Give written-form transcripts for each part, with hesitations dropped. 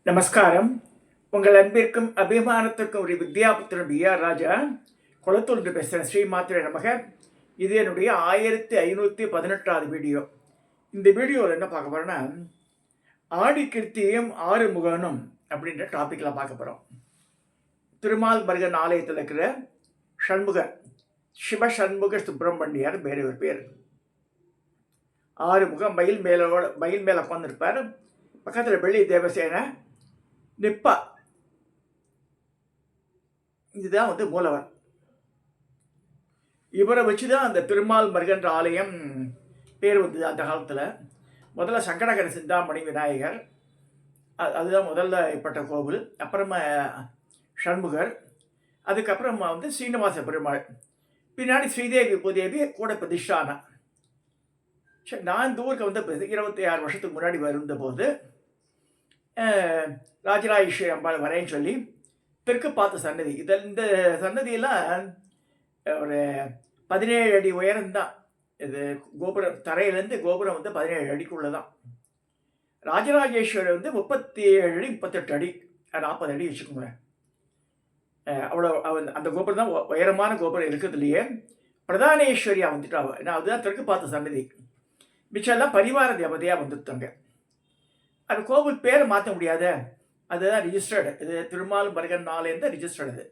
நமஸ்காரம். உங்கள் அன்பிற்கும் அபிமானத்திற்கும் ஒரு வித்யாபுத்திரன் B.R. ராஜா குளத்தூர்ந்து பேசுகிறேன். ஸ்ரீமாத்திரை நமக. இது என்னுடைய 1518வது வீடியோ. இந்த வீடியோவில் என்ன பார்க்க போகிறோன்னா, ஆடி கிருத்தியும் ஆறுமுகனும் அப்படின்ற டாப்பிக்கில் பார்க்க போகிறோம். திருமால் மருகன் ஆலயத்தில் இருக்கிற ஷண்முகர், சிவசண்முக சுப்பிரமணியர் வேறு ஒரு பேர். ஆறுமுகம் மயில் மேலே உட்காந்துருப்பார். பக்கத்தில் வெள்ளி தேவசேனை நிப்பா. இதுதான் மூலவர். இவரை வச்சு தான் அந்த திருமால் மருகன்ற ஆலயம் பேர் வந்தது. அந்த காலத்தில் முதல்ல சங்கடகர சிந்தாமணி விநாயகர், அதுதான் முதல்ல ஏற்பட்ட கோவில். அப்புறமா ஷண்முகர், அதுக்கப்புறமா சீனிவாச பெருமாள், பின்னாடி ஸ்ரீதேவி பூதேவி கூட பிரதிஷ்டானா. சரி, நான் இந்த ஊருக்கு 26 வருஷத்துக்கு முன்னாடி வருந்தபோது ராஜராஜேஸ்வரி அம்பாள் வரேன்னு சொல்லி தெற்கு பார்த்த சன்னதி. இந்த சன்னதியெல்லாம் ஒரு 17 அடி உயரம்தான். இது கோபுரம், தரையிலேருந்து கோபுரம் 17 அடிக்குள்ளே தான். ராஜராஜேஸ்வரி 37 அடி 38 அடி 40 அடி வச்சுக்கோங்க. அவ்வளோ அந்த கோபுரம் தான் உயரமான கோபுரம் இருக்கிறதுலையே. பிரதானேஸ்வரியா வந்துட்டாவ. ஏன்னா அதுதான் தெற்கு பார்த்த சன்னதி. மிச்சம்லாம் பரிவார தேவதையாக வந்துட்டாங்க. அது கோவில் பேரை மாற்ற முடியாத, அதுதான் ரிஜிஸ்டர்டு. இது திருமால் மருகன் ஆலயம் தான் ரிஜிஸ்டர்டு.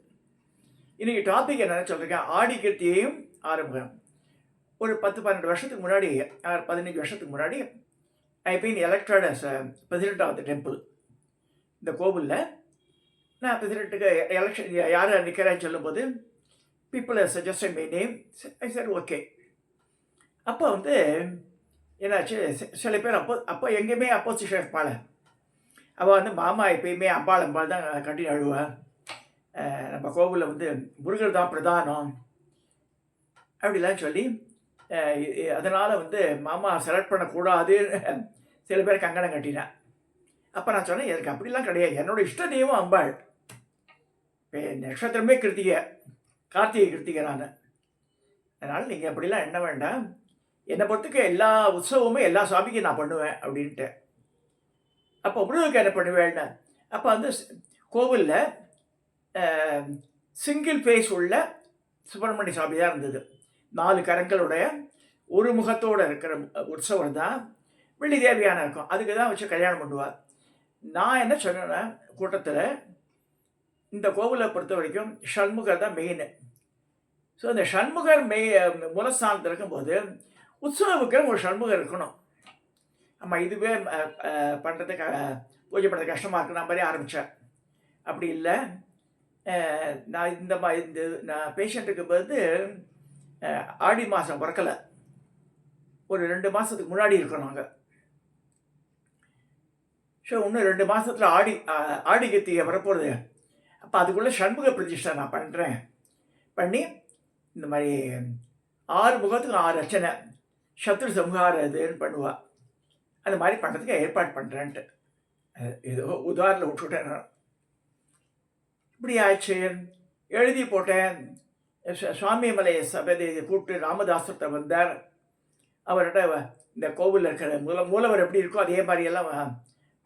இன்றைக்கி டாபிக் என்னென்னு சொல்கிறேன், ஆடி கிருத்தியையும் ஆறுமுகம். ஒரு 10-12 வருஷத்துக்கு முன்னாடி, 15 வருஷத்துக்கு முன்னாடி, I been elected as president of the temple. இந்த கோவிலில் நான் பிரசிடென்ட்டுக்கு எலெக்ஷன் யார் நிற்கிறேன்னு சொல்லும்போது people suggested my name. I sir okay. அப்போ என்னாச்சு, சில பேர் அப்போ எங்கேயுமே அப்போசிஷன் இருப்பாள். அவள் மாமா எப்பயுமே அம்பாள் தான் கட்டி அழுவாள். நம்ம கோவிலில் முருகர் தான் பிரதானம் அப்படிலாம் சொல்லி, அதனால் மாமா செலக்ட் பண்ணக்கூடாதுன்னு சில பேர் கங்கணம் கட்டினேன். அப்போ நான் சொன்னேன், எனக்கு அப்படிலாம் கிடையாது, என்னோடய இஷ்ட தெய்வம் அம்பாள். இப்போ நட்சத்திரமே கிருத்திகை, கார்த்திகை கிருத்திகை நான். அதனால் நீங்கள் அப்படிலாம் எண்ண வேண்டாம், என்னை பொறுத்துக்கு எல்லா உற்சவமுமே எல்லா சாமிக்கும் நான் பண்ணுவேன் அப்படின்ட்டு. அப்போ முருகனுக்கு என்ன பண்ணுவேன்னு, அப்போ கோவிலில் சிங்கிள் ஃபேஸ் உள்ள சுப்பிரமணிய சாமி தான் இருந்தது. 4 கரங்களுடைய ஒரு முகத்தோடு இருக்கிற உற்சவர் தான் வெள்ளி தேவியான இருக்கும். அதுக்கு தான் வச்சு கல்யாணம் பண்ணுவார். நான் என்ன சொன்னேன்னா, கூட்டத்தில் இந்த கோவிலை பொறுத்த வரைக்கும் ஷண்முகர் தான் மெயின். ஸோ இந்த ஷண்முகர் மூலஸ்தானத்தில் இருக்கும்போது உற்சவவுக்கு ஒரு ஷண்முகர் இருக்கணும். ஆமாம், இதுவே பண்ணுறதுக்கு பூஜை பண்ணுறது கஷ்டமாக இருக்கு, நான் மாதிரி ஆரம்பித்தேன். அப்படி இல்லை, நான் நான் பேஷண்ட்டுக்கு ஆடி மாதம் பிறக்கலை, ஒரு 2 மாதத்துக்கு முன்னாடி இருக்கணும் நாங்கள். ஸோ இன்னும் 2 மாதத்தில் ஆடி கிருத்திகை வரப்போகுது. அப்போ அதுக்குள்ளே ஷண்முக பிரதிஷ்டை நான் பண்ணுறேன். பண்ணி இந்த மாதிரி 6 முகத்துக்கு 6 அர்ச்சனை, சத்ரு சம்ஹார இதுன்னு பண்ணுவாள். அந்த மாதிரி பண்ணுறதுக்கு ஏற்பாடு பண்ணுறேன்ட்டு ஏதோ உதாரணம் விட்டுவிட்டேன் நான். இப்படி ஆச்சு, எழுதி போட்டேன். சுவாமி மலை சபதி கூப்பிட்டு ராமதாசத்தை வந்தார். அவர்கிட்ட இந்த கோவிலில் இருக்கிற மூலவர் எப்படி இருக்கோ அதே மாதிரியெல்லாம்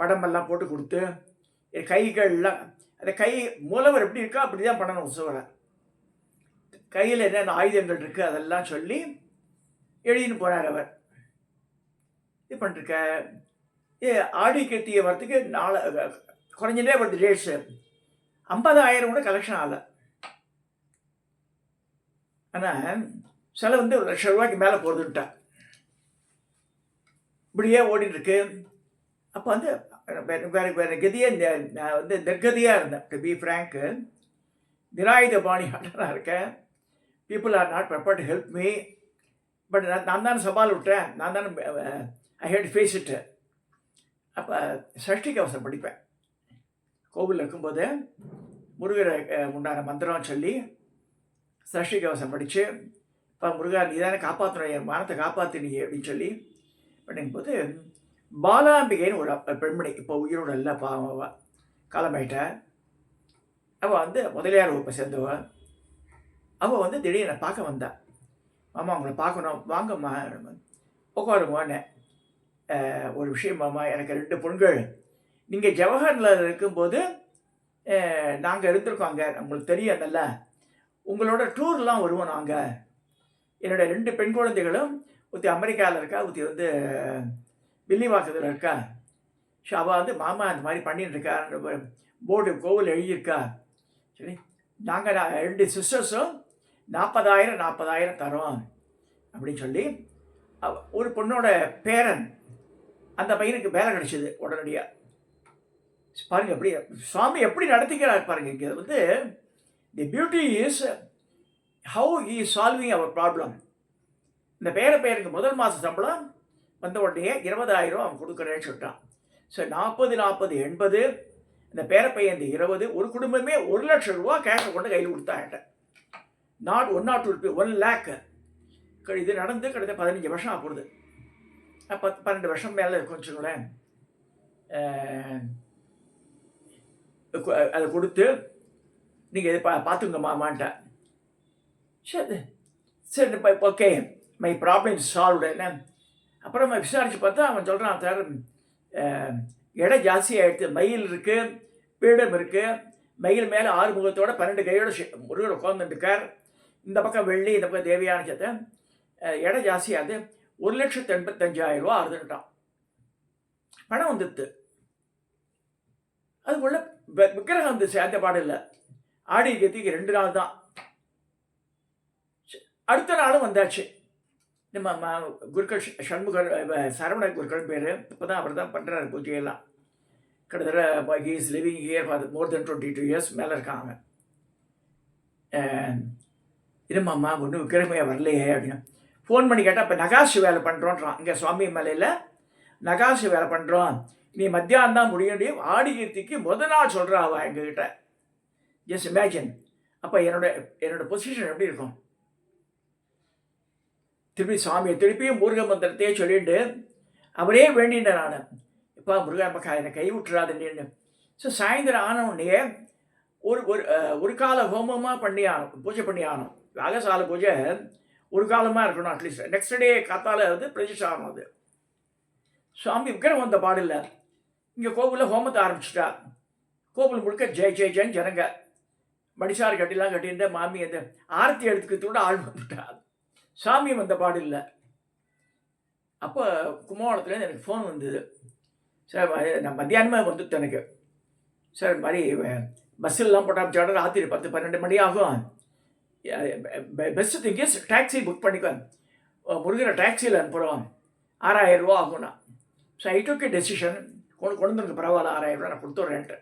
படமெல்லாம் போட்டு கொடுத்து, கைகள்லாம் அந்த மூலவர் எப்படி இருக்கோ அப்படி தான் பண்ணணும் உற்சவரை. கையில் என்னென்ன ஆயுதங்கள் இருக்குது அதெல்லாம் சொல்லி எழுதின்னு போனார் அவர். இது பண்ணிருக்க ஆடி கிருத்திகை வரத்துக்கு குறைஞ்சிட்டே வருது டேட்ஸு. 50,000 கூட கலெக்ஷன் ஆகலை. ஆனால் சில 1,00,000 மேலே போகிறதுன்ட்டா இப்படியே ஓடிட்டுருக்கு. அப்போ வேறு கதியே நான் நெற்கதியாக இருந்தேன். டு பி ஃப்ரேங்க்கு, நிராயுத பாணி ஆட்டனாக இருக்கேன். People are not prepared to help me. But நான் தானே சவால் விட்டேன், நான் தானே ஐ ஹேட் ஃபேஸ் இட்டு. அப்போ சஷ்டி கவசம் படிப்பேன். கோவிலில் இருக்கும்போது முருகரை உண்டான மந்திரம் சொல்லி சஷ்டி கவசம் படித்து, இப்போ முருகா நீ தானே காப்பாற்றணும், என் மானத்தை காப்பாற்றினீ அப்படின்னு சொல்லி படிக்கும்போது, பாலாம்பிகைன்னு ஒரு பெண்மணி, இப்போ உயிரோட இல்லை, பாவவா காலமாயிட்ட. அவள் முதலியார் வகுப்பை சேர்ந்தவள். அவள் திடீர்னு பார்க்க வந்தா. மாமா உங்களை பார்க்கணும், வாங்கம்மா உட்காருங்கன்னு. ஒரு விஷயம் மாமா, எனக்கு 2 பொண்கள், நீங்கள் ஜவஹர்லால் இருக்கும்போது நாங்கள் இருந்திருக்கோம் அங்கே, உங்களுக்கு தெரியும் நல்லா. உங்களோட டூர்லாம் வருவோம் நாங்கள். என்னோட 2 பெண் குழந்தைகளும், ஒருத்தி அமெரிக்காவில் இருக்கா, ஒருத்தி வந்து வில்லிவாக்கத்தில் இருக்கா. ஸோ அவள் வந்து மாமா அந்த மாதிரி பண்ணிட்டு இருக்கா, போர்டு கோவில் எழுதியிருக்கா. சரி, நாங்கள் 2 சிஸ்டர்ஸும் 40,000 தரோம் அப்படின்னு சொல்லி, ஒரு பொண்ணோட பேரன் அந்த பையனுக்கு வேலை கிடைச்சிது உடனடியாக. பாருங்கள் எப்படி சுவாமி எப்படி நடத்திக்கிறார் பாருங்கள். இங்கே வந்து the beauty is how he is solving our problem. இந்த பேருக்கு முதல் மாத சம்பளம் வந்த உடனே 20,000 அவன் கொடுக்குறேன்னு சொல்லிட்டான். ஸோ 40, 80 இந்த பையன் 20, ஒரு குடும்பமே 1,00,000 ரூபா கேஷை கொண்டு கையில் கொடுத்தாட்ட. Not 1 or 2 rupee, 1 lakh. இது நடந்து கிட்டத்தட்ட 15 வருஷம் ஆகுது. 12 வருஷம் மேலே இருக்கும் வச்சுங்களேன். அதை கொடுத்து நீங்கள் இது பார்த்துங்க மாமான்ட்ட. சரி சரி ஓகே, மை ப்ராப்ளம் சால்வ்டு. என்ன அப்புறம் விசாரித்து பார்த்தா அவன் சொல்கிறான், சார் இடம் ஜாஸ்தியாகிடுது, மயில் இருக்குது, பீடம் இருக்குது, மயில் மேலே 6 முகத்தோட 12 கையோட முருகர் உட்காந்துட்டுருக்கார். இந்த பக்கம் வெள்ளி, இந்த பக்கம் தேவையான சத்தை, இடம் ஜாஸ்தியாகுது, 1,85,000 ரூபா ஆகுதுன்ட்டான். பணம் வந்துடுது. அதுக்குள்ள விக்கிரகம் வந்து சேர்ந்த பாடு இல்லை. ஆடி கத்திக்கு 2 நாள் தான். அடுத்த நாளும் வந்தாச்சு. நம்ம குருக்கள் சண்முகர், சரவண குருக்கள் பேர். இப்போ தான் அவர் தான் பண்ணுறாரு பூஜையெல்லாம். கிட்டத்தட்ட he is living here for more then 22 years மேலே இருக்காங்க. இருமாம்மா ஒன்றும் விக்கிரமே வரலையே அப்படின்னு ஃபோன் பண்ணி கேட்டால், இப்போ நகாசு வேலை பண்ணுறோன்றான். இங்கே சுவாமி மலையில் நகாசு வேலை பண்ணுறோம், நீ மத்தியானம் தான் முடியும். ஆடி கீர்த்திக்கு முதல் நாள் சொல்கிறா அவள் எங்ககிட்ட. Just imagine. அப்போ என்னோட பொசிஷன் எப்படி இருக்கும்? திருப்பியும் முருக மந்திரத்தையே சொல்லிட்டு அவரே வேண்டினேன் நான், இப்போ முருகன் பக்கா என்னை கை விட்டுறாதுன்னு. ஸோ சாயந்தரம் ஆன உடனே ஒரு கால ஹோமமாக பண்ணி ஆகணும், பூஜை பண்ணி ஆகணும். யாகசால பூஜை ஒரு காலமாக இருக்கணும். அட்லீஸ்ட் நெக்ஸ்ட் டே காத்தால் வந்து பிரதிஷ்டை ஆகணும். அது சுவாமி விக்கிரம் வந்த பாடில்லை. இங்கே கோவிலில் ஹோமத்தை ஆரம்பிச்சிட்டா. கோவில் முழுக்க ஜெய் ஜெய் ஜெயின் ஜனங்க, மடிசார் கட்டிலாம் கட்டிட்டு மாமி அந்த ஆரத்தி எடுத்துக்கிறதோட ஆள் வந்துட்டா. சாமி வந்த பாடு இல்லை. அப்போ கும்பகோணத்துலேருந்து எனக்கு ஃபோன் வந்தது. சார் நான் மத்தியானமே வந்துட்டு எனக்கு, சார் இது மாதிரி பஸ்ஸெல்லாம் போட்டால் ராத்திரி 10-12 மணி ஆகும், best thing is taxi book பண்ணிக்கோ, முருகனை டாக்ஸியில் அனுப்புகிறோம், 6,000 ரூபா ஆகும்னா. So I took a decision, கொண்டு வந்துருக்கு பரவாயில்ல, 6,000 ரூபா நான் கொடுத்துட்றேன்ட்டு.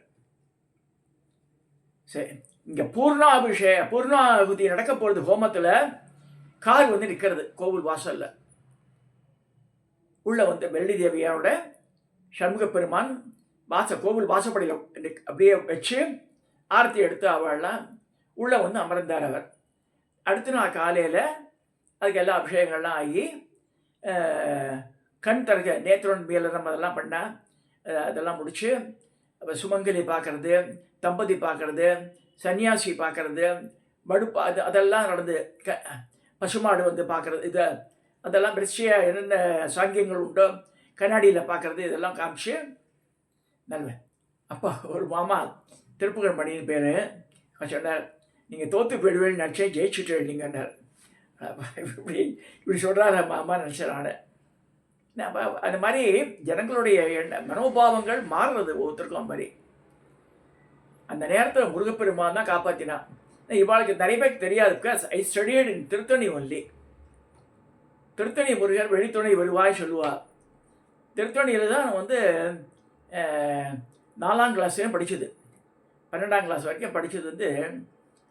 சரி, இங்கே பூர்ணாகுதி நடக்க போகிறது. ஹோமத்தில் கார் வந்து நிற்கிறது கோவில் வாசலில். உள்ளே வந்து வெள்ளி தேவியாரோட சண்முக பெருமான் கோவில் வாசப்படியில் அப்படியே வச்சு ஆரத்தி எடுத்து அவள்லாம் உள்ளே வந்து அமர்ந்தார் அவர். அடுத்த நாள் காலையில் அதுக்கு எல்லா அபிஷேகங்கள்லாம் ஆகி கண் திறக்க நேத்திரன் மேலம் அதெல்லாம் பண்ணால் அதெல்லாம் முடித்து சுமங்கலி பார்க்குறது, தம்பதி பார்க்குறது, சன்னியாசி பார்க்குறது, மடுப்பா அதெல்லாம் நடந்து பசுமாடு வந்து பார்க்குறது, அதெல்லாம் வரிசையாக என்னென்ன சாங்கியங்கள் உண்டோ கண்ணாடியில் பார்க்குறது, இதெல்லாம் காமிச்சு நல்ல. அப்போ ஒரு மாமா திருப்புகழ் மணின்னு பேர் சொன்னார், நீங்கள் தோற்று போயிடுவேன்னு நினச்சேன், ஜெயிச்சுட்டு நீங்கன்னார். இப்படி சொல்கிறாரு மாமா நினச்சேன் நான். அந்த மாதிரி ஜனங்களுடைய மனோபாவங்கள் மாறுறது ஒவ்வொருத்தருக்கும். மாதிரி அந்த நேரத்தில் முருகப்பெருமான் தான் காப்பாற்றினான். இவாளுக்கு நிறைய பேருக்கு தெரியாது. Because I studied in Tiruttani only. Tiruttani முருகர் வெளித்துணை வருவாய் சொல்லுவாள். திருத்தணியில் தான் வந்து 4ஆம் கிளாஸ்லேயும் படித்தது, 12ஆம் கிளாஸ் வரைக்கும் படித்தது வந்து.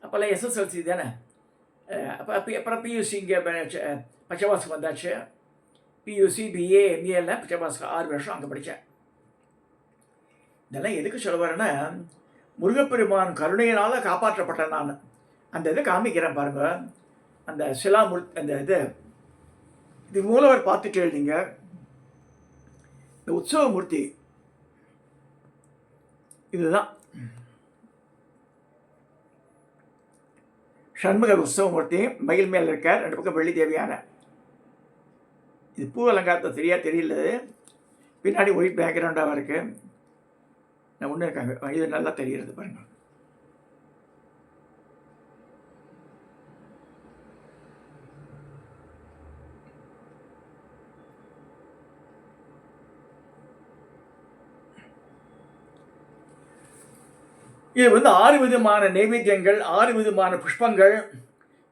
அப்போல்லாம் SSLC தானே. அப்புறம் பியூசி இங்கே பச்சைவாசம் வந்தாச்சு. பியூசி, BA, MA எல்லாம் பச்சைவாசம் 6 வருஷம் அங்கே படித்தேன். இதெல்லாம் எதுக்கு சொல்ல வரேன்னா, முருகப்பெருமான் கருணையினால் காப்பாற்றப்பட்டேன் நான். அந்த இதை காமிக்கிறேன் பாருங்கள். அந்த அந்த இது மூலவர் பார்த்துட்டு எழுதிங்க. இந்த உற்சவமூர்த்தி இதுதான் சண்முகர் உற்சவமூர்த்தி. மயில் மேல் இருக்கார், 2 பக்கம் வெள்ளி தேவியான. இது பூ அலங்காரத்தை தெரியல. பின்னாடி ஒயிட் பேக்ரவுண்டாக இருக்குது. ஒன்று இருக்காங்க, இது நல்லா தெரிகிறது பாருங்கள். இது வந்து 6 விதமான நைவேத்தியங்கள், 6 விதமான புஷ்பங்கள்,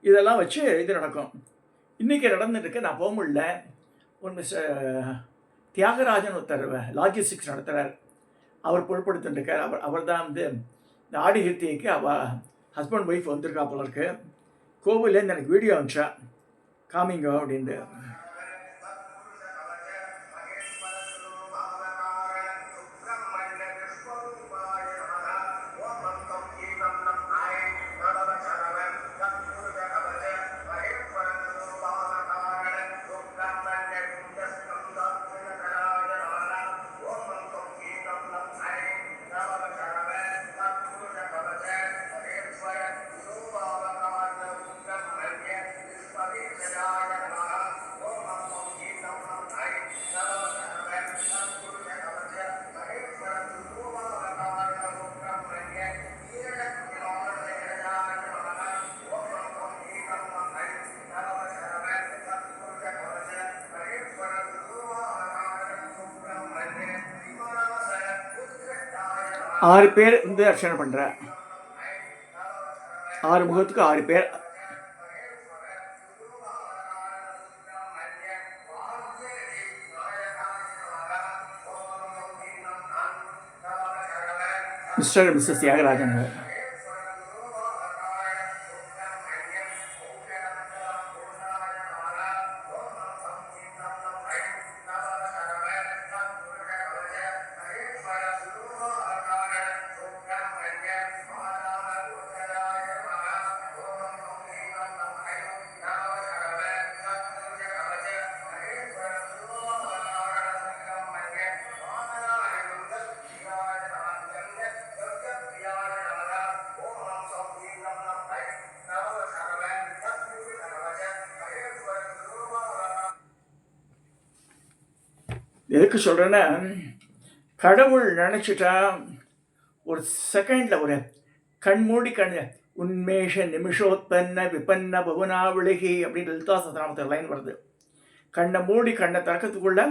இதெல்லாம் வச்சு இது நடக்கும். இன்றைக்கி நடந்துட்டுருக்கு. நான் போக முடியல. ஒரு தியாகராஜன் ஒருத்தர் லாஜிஸ்டிக்ஸ் நடத்துகிறார். அவர் பொருட்படுத்திட்டுருக்கார். அவர் தான் வந்து இந்த ஆடி கிருத்திகைக்கு ஹஸ்பண்ட் ஒய்ஃப் வந்திருக்கா போல இருக்கு. கோவிலேருந்து எனக்கு வீடியோ அனுப்பிச்சா, காமிங்க அப்படின்ட்டு. ஆறு பேர் வந்து அர்ச்சனை பண்ணுற, 6 முகத்துக்கு 6 பேர். Mister missus Thiyagarajan. எதுக்கு சொல்கிறேன்னா, கடவுள் நினச்சிட்டா ஒரு செகண்டில் ஒரு கண்மூடி உன்மேஷ நிமிஷோத்பன்ன விபன்ன பகுனா விலகி அப்படின்னு லலிதா சஹஸ்ரநாமத்தில் லைன் வருது. கண்ணை மூடி கண்ணை திறக்கிறதுக்குள்ள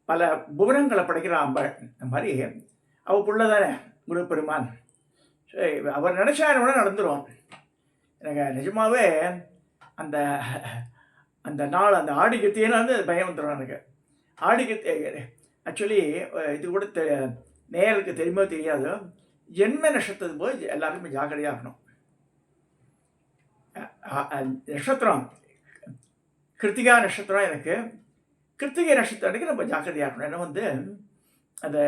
பல புவனங்களை படைக்கிற அம்பாள். அந்த மாதிரி அவள் புள்ள தானே முருகப்பெருமான். சரி, அவர் நினச்சா என்ன நடந்துடும். எனக்கு நிஜமாகவே அந்த அந்த நாள் அந்த ஆடி கிருத்திகைன்னு வந்து பயம் வந்துடும் எனக்கு. ஆடி கிருத்திகை ஆக்சுவலி இது கூட நேருக்கு தெரியுமோ தெரியாது, ஜென்ம நட்சத்திரம் போது எல்லாருக்குமே ஜாக்கிரதையாக இருக்கணும். நட்சத்திரம் கிருத்திகா நட்சத்திரம் எனக்கு. கிருத்திகை நட்சத்திரம் அன்றைக்கி நம்ம ஜாக்கிரதையாக இருக்கணும். ஏன்னா வந்து அதை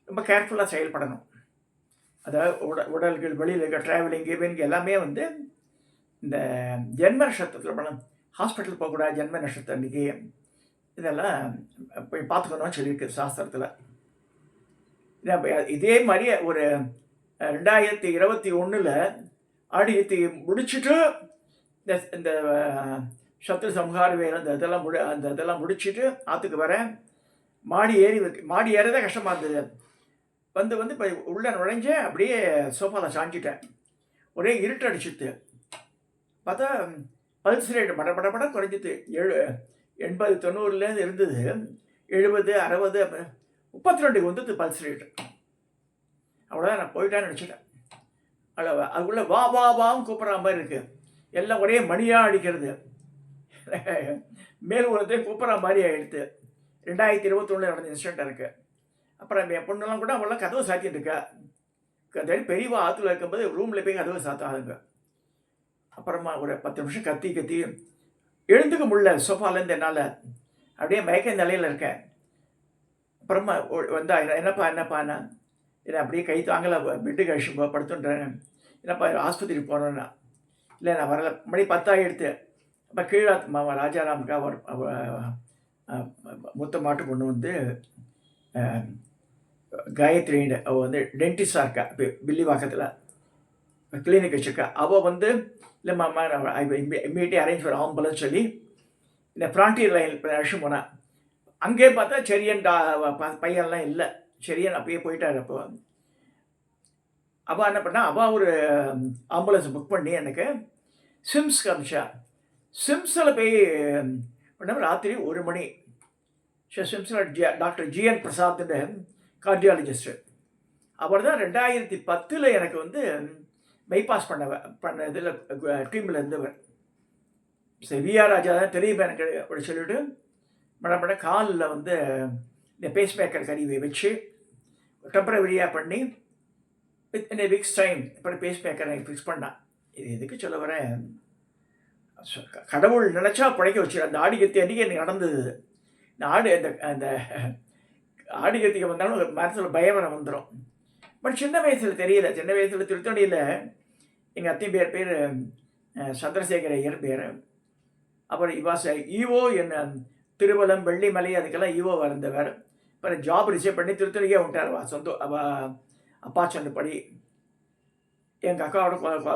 ரொம்ப கேர்ஃபுல்லாக செயல்படணும். அதாவது உடல்கள் வெளியில் இருக்க ட்ராவலிங் இவங்க எல்லாமே வந்து இந்த ஜென்ம நட்சத்திரத்தில் பண்ணணும். ஹாஸ்பிட்டல் போகக்கூடாது ஜென்ம நட்சத்திரம் அன்றைக்கி. இதெல்லாம் போய் பார்த்துக்கணும்னு சொல்லியிருக்கு சாஸ்திரத்தில். இதே மாதிரி ஒரு 2021 ஆடி கிருத்திகை முடிச்சுட்டு இந்த சத்ரு சம்ஹார வேலை அந்த இதெல்லாம் முடிச்சுட்டு ஆற்றுக்கு வரேன். மாடி ஏறதே கஷ்டமாக இருந்தது. வந்து இப்போ உள்ளே நுழைஞ்சேன், அப்படியே சோஃபாவில் சாஞ்சிட்டேன். ஒரே இருட்டு அடிச்சுட்டு பார்த்தா பல்ஸ் ரேட்டு பட குறைஞ்சிது. 80-90 இருந்தது, 70, 60, 32 வந்துது பல்ஸ் ரேட்டு. அவ்வளோதான், நான் போயிட்டான்னு நினச்சிட்டேன். அதுக்குள்ளே வான்னு கூப்பிட்ற மாதிரி இருக்குது. எல்லாம் ஒரே மணியாக அடிக்கிறது. மேல் உலகத்தையும் கூப்பிட்ற மாதிரி ஆகிடுது. 2021 நடந்த இன்சிடென்ட் இருக்குது. அப்புறம் என் பொண்ணெல்லாம் கூட அவெல்லாம் கதவை சாத்திட்டு இருக்கா. பெரியவா ஆற்றுல இருக்கும்போது ரூமில் போய் கதவை சாத்தாதுங்க. அப்புறமா ஒரு 10 நிமிஷம் கத்தி எழுந்துக்க முடியல சோஃபாலேருந்து. என்னால் அப்படியே மயக்க நிலையில் இருக்கேன். அப்புறமா வந்தா, என்னப்பாண்ணா என்னை அப்படியே கை தாங்கலை, பெட்டுக்கு அழிச்சு படுத்துன்றேன். என்னப்பா ஆஸ்பத்திரி போனோன்னா, இல்லை நான் வரல, மணி 10 ஆகிடுத்து. அப்போ கீழே மாமா ராஜாராமுக்கா மொத்த மாட்டு பொண்ணு வந்து காயத்ரின்னு அவள் வந்து டென்டிஸ்டாக இருக்கா, வில்லிவாக்கத்தில் கிளினிக் வச்சுருக்கா. அவள் வந்து இல்லை மாமா இம்மீடியட்டாக அரேஞ்ச் பண்ண ஆம்புலன்ஸ் சொல்லி இந்த ஃப்ரான்டியர் லைன் அழிச்சு போனான். அங்கே பார்த்தா செரியன் பையன்லாம் இல்லை, சரியான அப்பயே போயிட்டார். அப்போ அவள் என்ன பண்ணா, அவள் ஒரு ஆம்புலன்ஸ் புக் பண்ணி எனக்கு சிம்ஸ்க்கு அனுப்பிச்சா. சிம்ஸில் போய் பண்ண ராத்திரி 1 மணி. சிம்ஸில் டாக்டர் ஜிஎன் பிரசாத்னு கார்டியாலஜிஸ்ட்டு. அவர் தான் 2010 எனக்கு வந்து பைபாஸ் பண்ண இதில் டீமில் இருந்தவர். சரி, விஆர் ராஜா தான் தெரியும் எனக்கு. அப்படி சொல்லிவிட்டு பண்ண காலில் வந்து இந்த பேஸ் மேக்கர் கருவியை வச்சு டெம்பரவரியாக பண்ணி வித் இன் வீக்ஸ் டைம் அப்புறம் பேஸ் மேக்கரை ஃபிக்ஸ் பண்ணான். இது எதுக்கு சொல்ல வரேன், கடவுள் நினச்சா பிழைக்க வச்சு. அந்த ஆடிக்கத்தி அன்றைக்கி எனக்கு நடந்தது. இந்த அந்த ஆடிக்கத்திக்கு வந்தாலும் மனசில் பயவரம் வந்துடும். பட் சின்ன வயசில் தெரியல. சின்ன வயசில் திருத்தணியில் எங்கள் அத்தை பேர் சந்திரசேகர ஐயர் பேர். அப்புறம் இவாஸ் ஈவோ என்ன திருவலம் வெள்ளிமலை அதுக்கெல்லாம் ஈவோ இருந்தவர். அப்புறம் ஜாப் ரிசீவ் பண்ணி திருத்தணிக்கே விட்டார். அப்பா சொன்னபடி எங்கள் அக்காவோட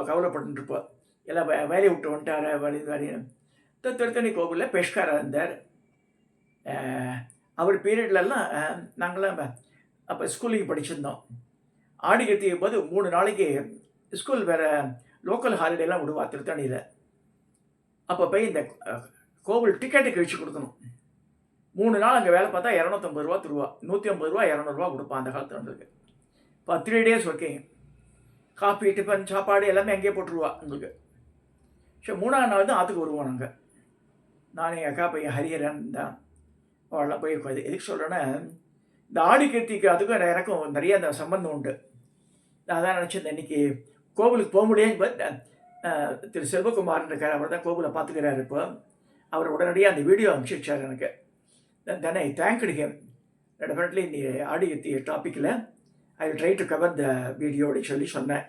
கவலைப்பட்டுருப்போம். எல்லாம் வேலையை விட்டு வந்துட்டார். திருத்தணி கோவிலில் பெஷ்காராக இருந்தார். அவர் பீரியட்லலாம் நாங்களாம் அப்போ ஸ்கூலிங் படிச்சிருந்தோம். ஆடிக்கத்திய போது 3 நாளைக்கு ஸ்கூல் வேறு லோக்கல் ஹாலிடேலாம் விடுவா திருத்தணியில். அப்போ போய் இந்த கோவில் டிக்கெட்டு கழிச்சு கொடுக்கணும். 3 நாள் அங்கே வேலை பார்த்தா 250 ரூபா தருவா. 150 ரூபா 200 ரூபா கொடுப்பான் அந்த காலத்தில் வந்துருக்கு. இப்போ 3 days ஒர்க்கிங். காஃபி டிஃபன் சாப்பாடு எல்லாமே அங்கேயே போட்டுருவா உங்களுக்கு. ஸோ 3ஆம் நாள் தான் ஆற்றுக்கு வருவோம் நாங்கள். நான் எங்கள் அக்கா பையன் ஹரிஹரன் தான் அவெல்லாம் போயிருக்கோம். இது எதுக்கு சொல்கிறேன்னா, இந்த ஆடிக்கத்திக்கு அதுக்கும் எனக்கும் நிறைய அந்த சம்பந்தம் உண்டு. நான் தான் நினச்சேன் இன்றைக்கி கோவிலுக்கு போக முடியாது. திரு செல்வகுமார்னு இருக்கார், அவர் தான் கோவிலை பார்த்துக்கிறாரு. இப்போ அவர் உடனடியாக அந்த வீடியோ அனுப்பிச்சி வச்சார் எனக்கு. தென் ஐ தேங்க்டு ஹிம். டெஃபினெட்லி இந்த ஆடிக்கத்தி டாப்பிக்கில் I will try to cover the video அப்படின்னு சொல்லி சொன்னேன்.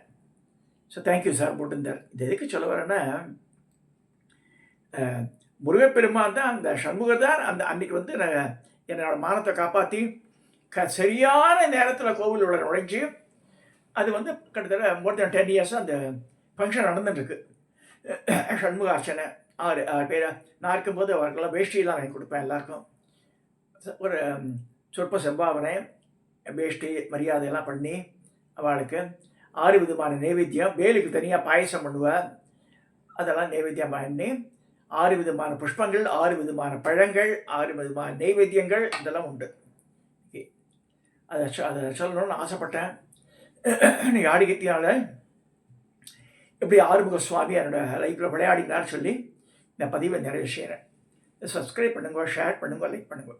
ஸோ தேங்க்யூ சார் போட்டிருந்தார். இது எதுக்கு சொல்ல வரேன்னா, முருகப்பெருமான் தான் அந்த சண்முகர் அந்த அன்றைக்கி வந்து என்னோட மானத்தை காப்பாற்றி சரியான நேரத்தில் கோவில் உள்ள நுழைஞ்சி அது வந்து கிட்டத்தட்ட மோர் தென் 10 years அந்த ஃபங்க்ஷன் நடந்துட்டுருக்கு. சண்முக அர்ச்சனை 6 பேர் நான் இருக்கும்போது அவருக்கெல்லாம் வேஷ்டியெல்லாம் வாங்கி கொடுப்பேன். எல்லாருக்கும் ஒரு சொற்ப செம்பாவனை வேஷ்டி மரியாதையெல்லாம் பண்ணி அவளுக்கு 6 விதமான நைவேத்தியம். வேலுக்கு தனியாக பாயசம் பண்ணுவேன். அதெல்லாம் நைவேத்தியம் பண்ணி 6 விதமான புஷ்பங்கள், 6 விதமான பழங்கள், 6 விதமான நைவேத்தியங்கள் இதெல்லாம் உண்டு. அதை சொல்லணும்னு ஆசைப்பட்டேன். நீ ஆடிக்கத்தியால் எப்படி ஆறுமுக சுவாமி என்னோடய லைஃப்பில் விளையாடினார் சொல்லி இந்த பதிவை நிறைய செய்கிறேன். சப்ஸ்கிரைப் பண்ணுங்க, ஷேர் பண்ணுங்க, லைக் பண்ணுங்க.